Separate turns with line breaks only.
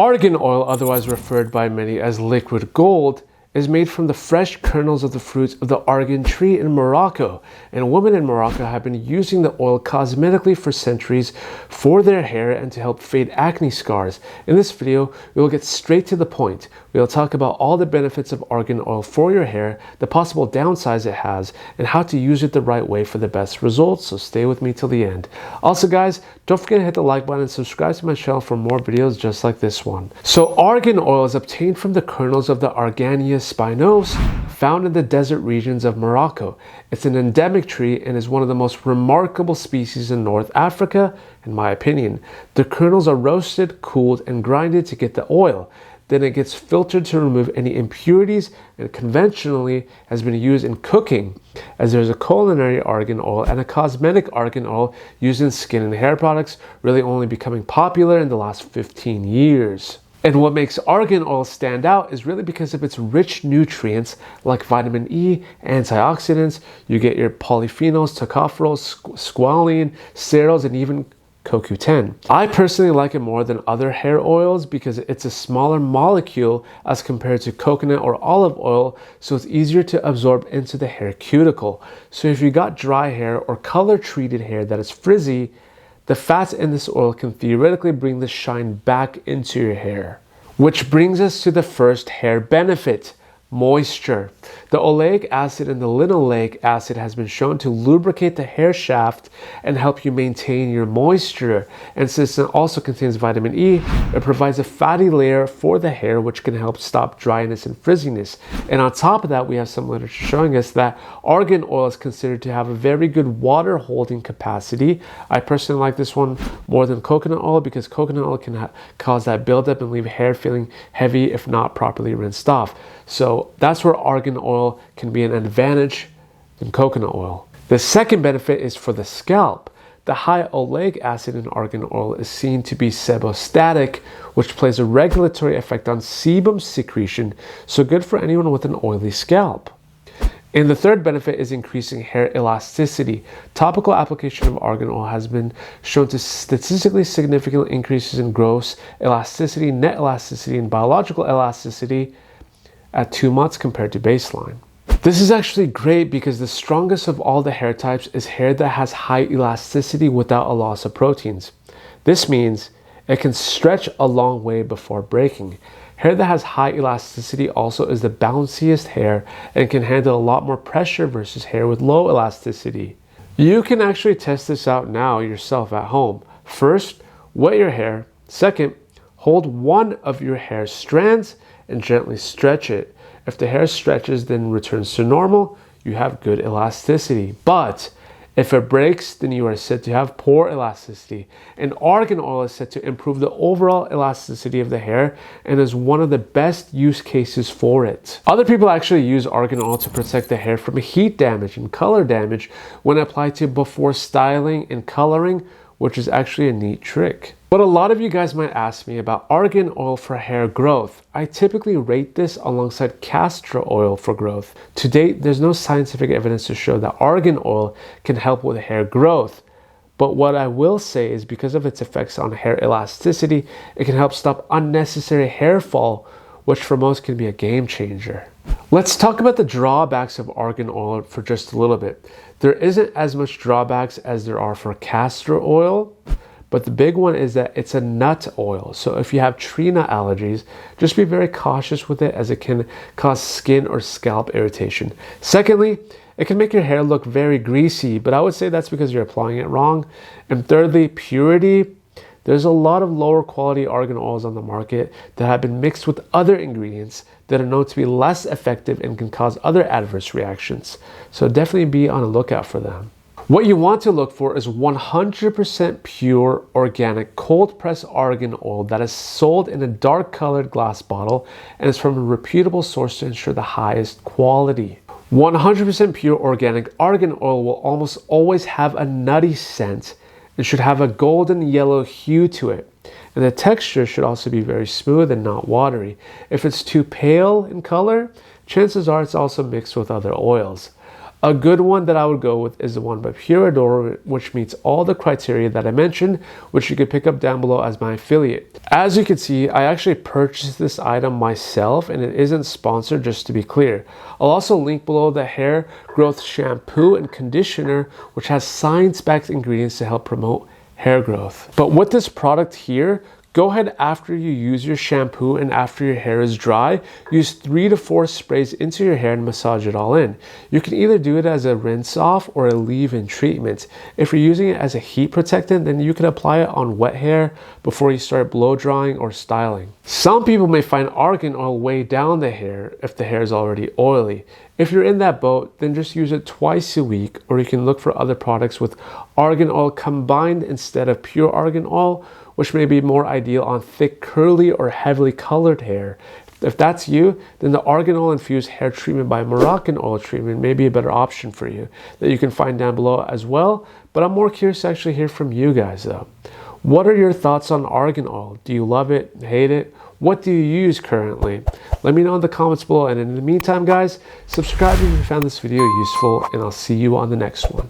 Argan oil, otherwise referred by many as liquid gold, is made from the fresh kernels of the fruits of the argan tree in Morocco, and women in Morocco have been using the oil cosmetically for centuries for their hair and to help fade acne scars. In this video, we will get straight to the point. We will talk about all the benefits of argan oil for your hair, the possible downsides it has, and how to use it the right way for the best results, so stay with me till the end. Also guys, don't forget to hit the like button and subscribe to my channel for more videos just like this one. So argan oil is obtained from the kernels of the Argania spinosa, found in the desert regions of Morocco. It's an endemic tree and is one of the most remarkable species in North Africa, in my opinion. The kernels are roasted, cooled, and grinded to get the oil. Then it gets filtered to remove any impurities and conventionally has been used in cooking, as there's a culinary argan oil and a cosmetic argan oil used in skin and hair products, really only becoming popular in the last 15 years. And what makes argan oil stand out is really because of its rich nutrients like vitamin E, antioxidants. You get your polyphenols, tocopherols, squalene, sterols, and even CoQ10. I personally like it more than other hair oils because it's a smaller molecule as compared to coconut or olive oil, so it's easier to absorb into the hair cuticle. So if you got dry hair or color treated hair that is frizzy, the fats in this oil can theoretically bring the shine back into your hair. Which brings us to the first hair benefit: moisture. The oleic acid and the linoleic acid has been shown to lubricate the hair shaft and help you maintain your moisture. And since it also contains vitamin E, it provides a fatty layer for the hair which can help stop dryness and frizziness. And on top of that, we have some literature showing us that argan oil is considered to have a very good water holding capacity. I personally like this one more than coconut oil because coconut oil can cause that buildup and leave hair feeling heavy if not properly rinsed off. So that's where argan oil can be an advantage than coconut oil. The second benefit is for the scalp. The high oleic acid in argan oil is seen to be sebastatic, which plays a regulatory effect on sebum secretion, so good for anyone with an oily scalp. And the third benefit is increasing hair elasticity. Topical application of argan oil has been shown to statistically significant increases in gross elasticity, net elasticity, and biological elasticity at 2 months compared to baseline. This is actually great because the strongest of all the hair types is hair that has high elasticity without a loss of proteins. This means it can stretch a long way before breaking. Hair that has high elasticity also is the bounciest hair and can handle a lot more pressure versus hair with low elasticity. You can actually test this out now yourself at home. First, wet your hair. Second, hold one of your hair strands and gently stretch it. If the hair stretches then returns to normal, you have good elasticity. But if it breaks, then you are said to have poor elasticity. And argan oil is said to improve the overall elasticity of the hair and is one of the best use cases for it. Other people actually use argan oil to protect the hair from heat damage and color damage when applied to before styling and coloring, which is actually a neat trick. But a lot of you guys might ask me about argan oil for hair growth. I typically rate this alongside castor oil for growth. To date, there's no scientific evidence to show that argan oil can help with hair growth. But what I will say is because of its effects on hair elasticity, it can help stop unnecessary hair fall, which for most can be a game changer. Let's talk about the drawbacks of argan oil for just a little bit. There isn't as much drawbacks as there are for castor oil. But the big one is that it's a nut oil. So if you have tree nut allergies, just be very cautious with it as it can cause skin or scalp irritation. Secondly, it can make your hair look very greasy, but I would say that's because you're applying it wrong. And thirdly, purity. There's a lot of lower quality argan oils on the market that have been mixed with other ingredients that are known to be less effective and can cause other adverse reactions. So definitely be on the lookout for them. What you want to look for is 100% pure, organic, cold-pressed argan oil that is sold in a dark-colored glass bottle and is from a reputable source to ensure the highest quality. 100% pure organic argan oil will almost always have a nutty scent and should have a golden yellow hue to it. And the texture should also be very smooth and not watery. If it's too pale in color, chances are it's also mixed with other oils. A good one that I would go with is the one by Purador, which meets all the criteria that I mentioned, which you can pick up down below as my affiliate. As you can see, I actually purchased this item myself and it isn't sponsored, just to be clear. I'll also link below the hair growth shampoo and conditioner, which has science-backed ingredients to help promote hair growth. But with this product here, go ahead after you use your shampoo and after your hair is dry, use 3 to 4 sprays into your hair and massage it all in. You can either do it as a rinse off or a leave-in treatment. If you're using it as a heat protectant, then you can apply it on wet hair before you start blow drying or styling. Some people may find argan oil weigh down the hair if the hair is already oily. If you're in that boat, then just use it twice a week, or you can look for other products with argan oil combined instead of pure argan oil, which may be more ideal on thick, curly, or heavily colored hair. If that's you, then the argan oil infused hair treatment by Moroccan oil treatment may be a better option for you that you can find down below as well. But I'm more curious to actually hear from you guys though. What are your thoughts on argan oil? Do you love it, hate it? What do you use currently? Let me know in the comments below. And in the meantime, guys, subscribe if you found this video useful, and I'll see you on the next one.